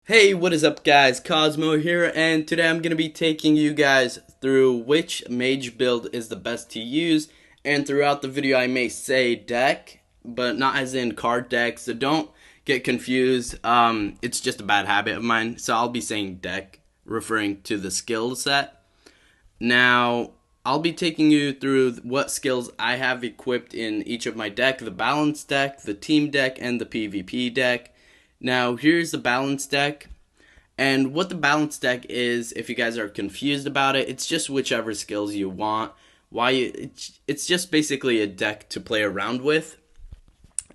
Hey, what is up guys? Cosmo here, and today I'm going to be taking you guys through which mage build is the best to use. And throughout the video I may say deck, but not as in card deck, so don't get confused. It's just a bad habit of mine, so I'll be saying deck, referring to the skill set. Now, I'll be taking you through what skills I have equipped in each of my deck: the balance deck, the team deck, and the PvP deck. Now, here's the balance deck. And what the balance deck is, if you guys are confused about it, it's just whichever skills you want. It's just basically a deck to play around with.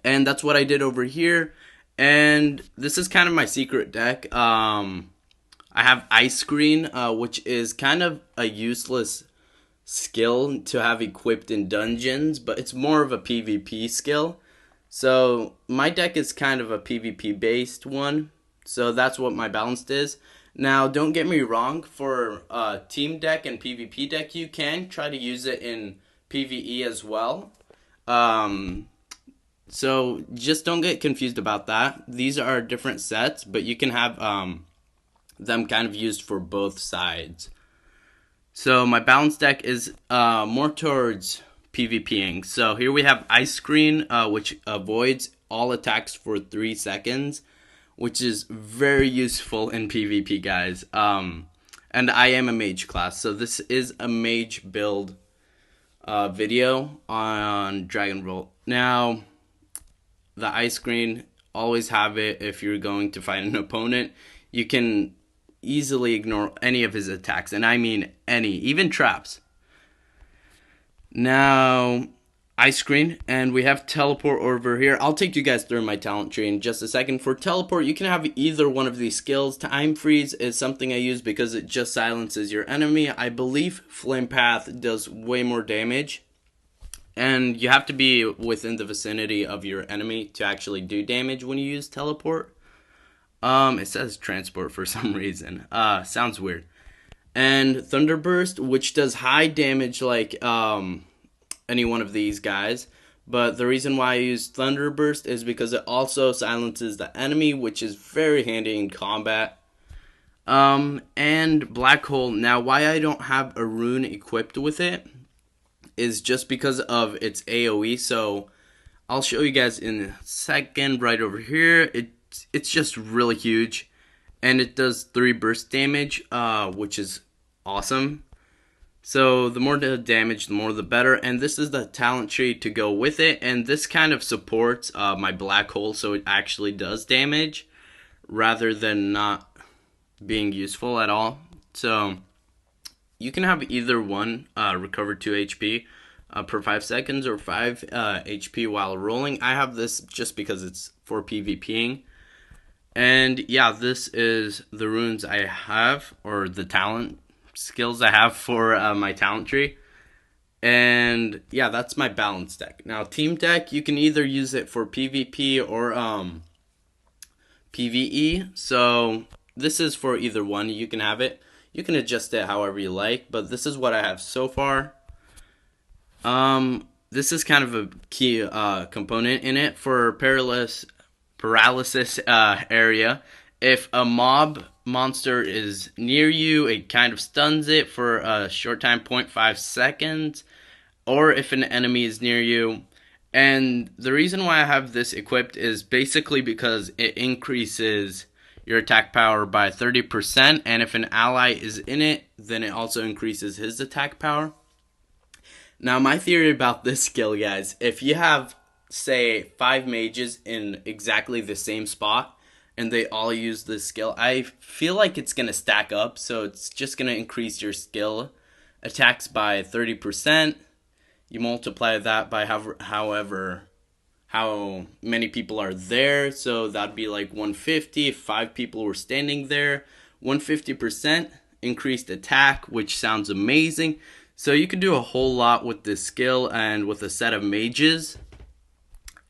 And that's what I did over here. And this is kind of my secret deck. I have Ice Screen, which is kind of a useless skill to have equipped in dungeons, but it's more of a PvP skill. So my deck is kind of a PvP based one. So that's what my balanced is. Now, don't get me wrong, for team deck and PvP deck, you can try to use it in PvE as well. So just don't get confused about that. These are different sets, but you can have them kind of used for both sides. So my balance deck is more towards PvPing. So here we have Ice Screen, which avoids all attacks for 3 seconds, which is very useful in PvP, guys. And I am a mage class, so this is a mage build video on Dragon Revolt. Now, the Ice Screen, always have it if you're going to fight an opponent. You can easily ignore any of his attacks, and I mean any, even traps. Now, Ice Screen, and we have Teleport over here. I'll take you guys through my talent tree in just a second. For Teleport, you can have either one of these skills. Time Freeze is something I use because it just silences your enemy. I believe Flame Path does way more damage, and you have to be within the vicinity of your enemy to actually do damage when you use Teleport. It says Transport for some reason. Sounds weird. And Thunderburst, which does high damage like any one of these guys. But the reason why I use Thunderburst is because it also silences the enemy, which is very handy in combat. And Black Hole. Now, why I don't have a rune equipped with it is just because of its AoE. So I'll show you guys in a second right over here. It's just really huge, and it does 3 burst damage, which is awesome. So the more the damage, the more the better, and this is the talent tree to go with it, and this kind of supports my Black Hole, so it actually does damage rather than not being useful at all. So you can have either one, recover 2 HP per 5 seconds, or 5 HP while rolling. I have this just because it's for PvPing. And yeah, this is the runes I have, or the talent skills I have for my talent tree. And yeah, that's my balance deck. Now, team deck, you can either use it for PvP or PvE. So this is for either one. You can have it. You can adjust it however you like, but this is what I have so far. This is kind of a key component in it for paralysis area. If a mob monster is near you, it kind of stuns it for a short time, 0.5 seconds, or if an enemy is near you. And the reason why I have this equipped is basically because it increases your attack power by 30%, and if an ally is in it, then it also increases his attack power. Now, my theory about this skill, guys, if you have, say, 5 mages in exactly the same spot, and they all use this skill, I feel like it's going to stack up, so it's just going to increase your skill attacks by 30%. You multiply that by how many people are there, so that'd be like 150 if 5 people were standing there. 150% increased attack, which sounds amazing. So you can do a whole lot with this skill and with a set of mages.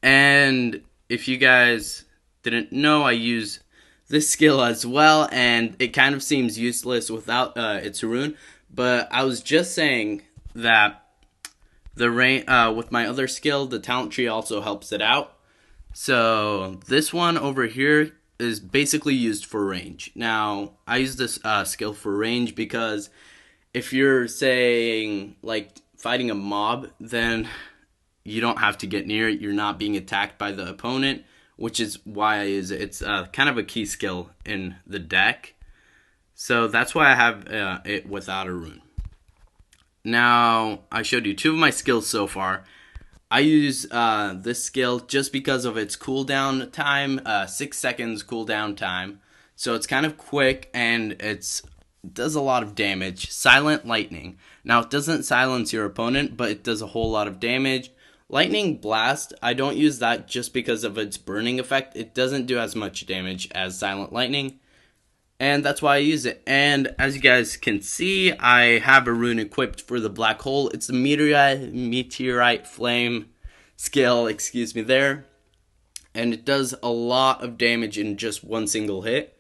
And if you guys didn't know, I use this skill as well, and it kind of seems useless without its rune. But I was just saying that with my other skill, the talent tree also helps it out. So this one over here is basically used for range. Now, I use this skill for range because if you're saying like fighting a mob, then you don't have to get near it. You're not being attacked by the opponent, which is why I use it. It's kind of a key skill in the deck. So that's why I have it without a rune. Now, I showed you 2 of my skills so far. I use this skill just because of its cooldown time, 6 seconds cooldown time. So it's kind of quick and it does a lot of damage. Silent Lightning. Now, it doesn't silence your opponent, but it does a whole lot of damage. Lightning Blast, I don't use that just because of its burning effect. It doesn't do as much damage as Silent Lightning, and that's why I use it. And as you guys can see, I have a rune equipped for the black hole. It's the meteorite flame skill, excuse me there. And it does a lot of damage in just one single hit.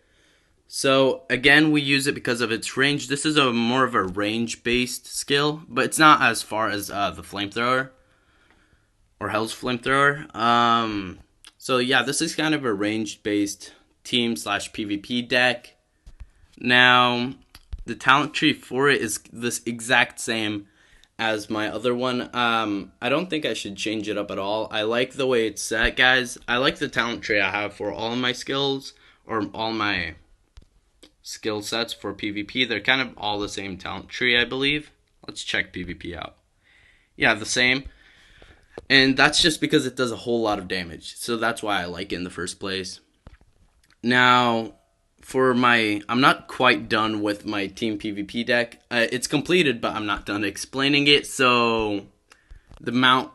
So again, we use it because of its range. This is a more of a range-based skill, but it's not as far as the flamethrower or Hell's flamethrower. So yeah, this is kind of a range-based team/PvP deck. Now, the talent tree for it is this exact same as my other one. I don't think I should change it up at all. I like the way it's set, guys. I like the talent tree I have for all my skills, or all my skill sets for PvP. They're kind of all the same talent tree, I believe. Let's check PvP out. Yeah, the same. And that's just because it does a whole lot of damage. So that's why I like it in the first place. Now, I'm not quite done with my team PvP deck. It's completed, but I'm not done explaining it. So, the mount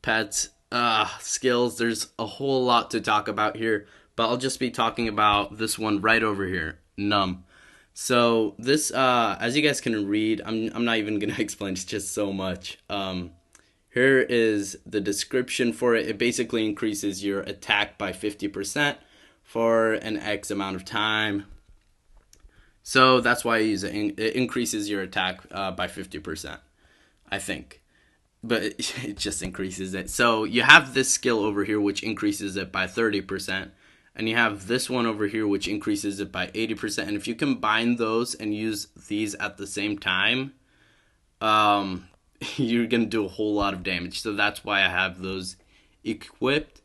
pets skills, there's a whole lot to talk about here, but I'll just be talking about this one right over here, Numb. So this, as you guys can read, I'm not even gonna explain. It's just so much. Here is the description for it. It basically increases your attack by 50%. For an X amount of time. So that's why I use it. It increases your attack by 50%, I think. But it just increases it. So you have this skill over here, which increases it by 30%. And you have this one over here, which increases it by 80%. And if you combine those and use these at the same time, you're going to do a whole lot of damage. So that's why I have those equipped.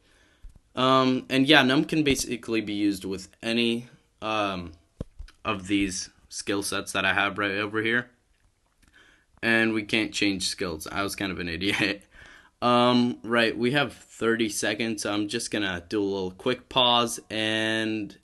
And yeah, Numb can basically be used with any of these skill sets that I have right over here. And we can't change skills. I was kind of an idiot. Right, we have 30 seconds, so I'm just gonna do a little quick pause, and